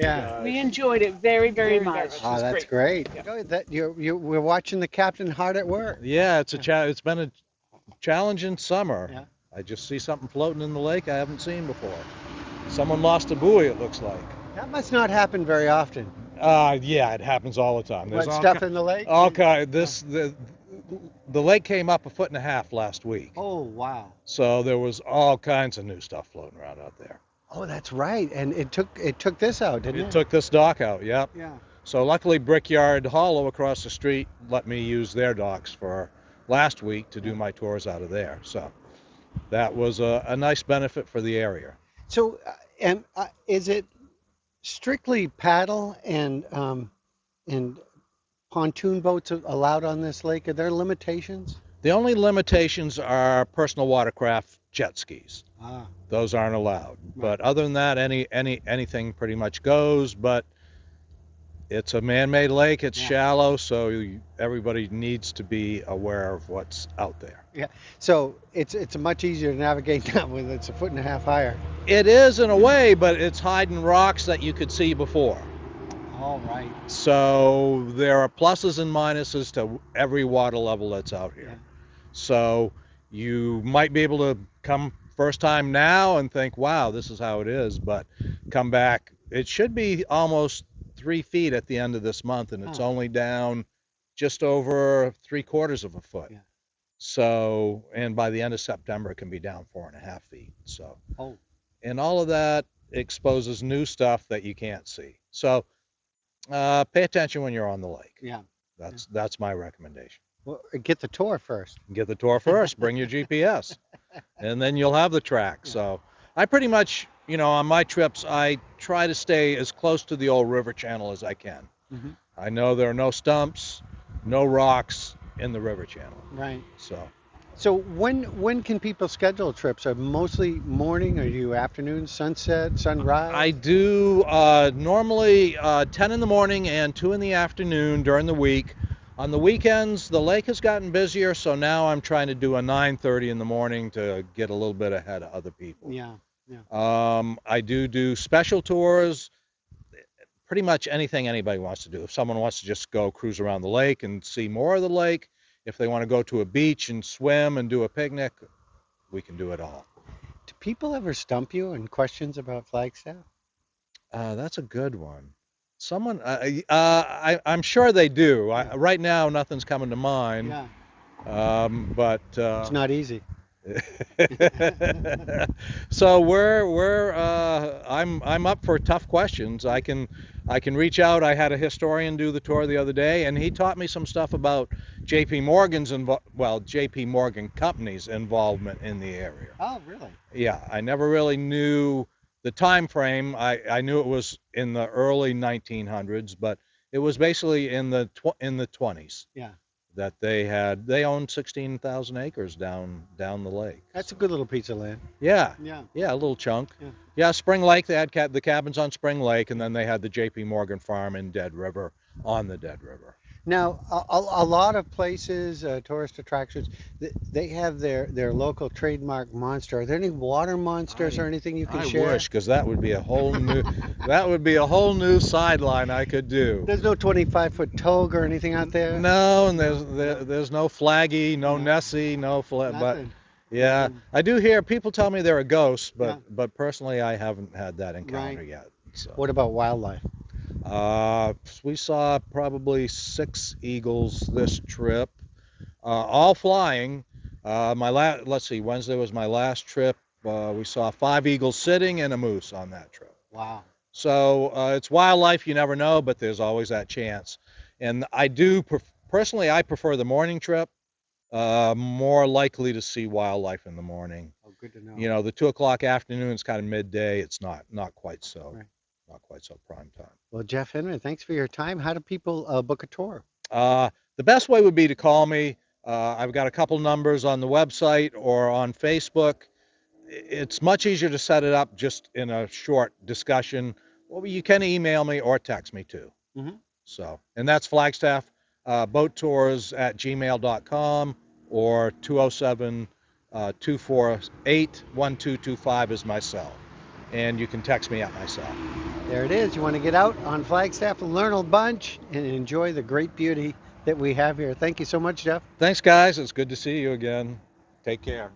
Yeah. We enjoyed it very, very much. Oh, that's great. We're watching the captain hard at work. Yeah, it's been a challenging summer. Yeah. I just see something floating in the lake I haven't seen before. Someone lost a buoy, it looks like. That must not happen very often. Yeah, it happens all the time. What, stuff in the lake? all kind. The lake came up 1.5 feet last week, Oh, wow. so there was all kinds of new stuff floating around out there. Oh, that's right. And it took this out, didn't it? It took this dock out. Yep. Yeah. So luckily, Brickyard Hollow across the street let me use their docks for last week to do my tours out of there. So that was a nice benefit for the area. So, is it strictly paddle and pontoon boats allowed on this lake? Are there limitations? The only limitations are personal watercraft jet skis. Ah. Those aren't allowed. But other than that, anything pretty much goes. But it's a man-made lake. It's shallow, so everybody needs to be aware of what's out there. Yeah. So it's much easier to navigate now when it's 1.5 feet higher. It is in a way, but it's hiding rocks that you could see before. All right. So there are pluses and minuses to every water level that's out here. Yeah. So you might be able to come first time now and think, wow, this is how it is, but come back. It should be almost 3 feet at the end of this month, and it's only down just over 3/4 foot. Yeah. So, and by the end of September, it can be down 4.5 feet. So, Oh. and all of that exposes new stuff that you can't see. So, pay attention when you're on the lake. Yeah. That's my recommendation. Well, get the tour first. Get the tour first. Bring your GPS, and then you'll have the track. So, I pretty much, on my trips, I try to stay as close to the old river channel as I can. Mm-hmm. I know there are no stumps, no rocks in the river channel. Right. So when can people schedule trips? Are mostly morning? Are you afternoon, sunset, sunrise? I do normally 10 in the morning and 2 in the afternoon during the week. On the weekends, the lake has gotten busier, so now I'm trying to do a 9:30 in the morning to get a little bit ahead of other people. Yeah. I do special tours, pretty much anything anybody wants to do. If someone wants to just go cruise around the lake and see more of the lake, if they want to go to a beach and swim and do a picnic, we can do it all. Do people ever stump you in questions about Flagstaff? That's a good one. Someone, I'm sure they do. Right now, nothing's coming to mind. Yeah. But It's not easy. So I'm up for tough questions. I can reach out. I had a historian do the tour the other day, and he taught me some stuff about J.P. J.P. Morgan Company's involvement in the area. Oh, really? Yeah, I never really knew the time frame. I knew it was in the early 1900s, but it was basically in the 20s. Yeah. That they owned 16,000 acres down the lake. That's a good little piece of land. Yeah, Yeah. a little chunk. Yeah. Yeah, Spring Lake, they had the cabins on Spring Lake, and then they had the J.P. Morgan farm in Dead River, on the Dead River. Now, a lot of places, tourist attractions, they have their local trademark monster. Are there any water monsters or anything you can share? I wish, because that would be a whole new sideline I could do. There's no 25-foot togue or anything out there? No, and there's no Flaggy, no Nessie, but yeah, I do hear people tell me they're a ghost, but personally I haven't had that encounter yet. So. What about wildlife? We saw probably 6 eagles this trip, all flying. Let's see, Wednesday was my last trip. We saw 5 eagles sitting and a moose on that trip. Wow. So it's wildlife, you never know, but there's always that chance. And I do, personally, I prefer the morning trip, more likely to see wildlife in the morning. Oh, good to know. The 2 o'clock afternoon is kind of midday. It's not quite so. Right. Not quite so prime time. Well, Jeff Henry, thanks for your time. How do people book a tour? The best way would be to call me. I've got a couple numbers on the website or on Facebook. It's much easier to set it up just in a short discussion. Well, you can email me or text me too. Mm-hmm. So, and that's Flagstaff boat tours at gmail.com or 207-248-1225 is my cell. and you can text me at my cell. There it is. You want to get out on Flagstaff and learn a bunch and enjoy the great beauty that we have here. Thank you so much, Jeff. Thanks, guys. It's good to see you again. Take care.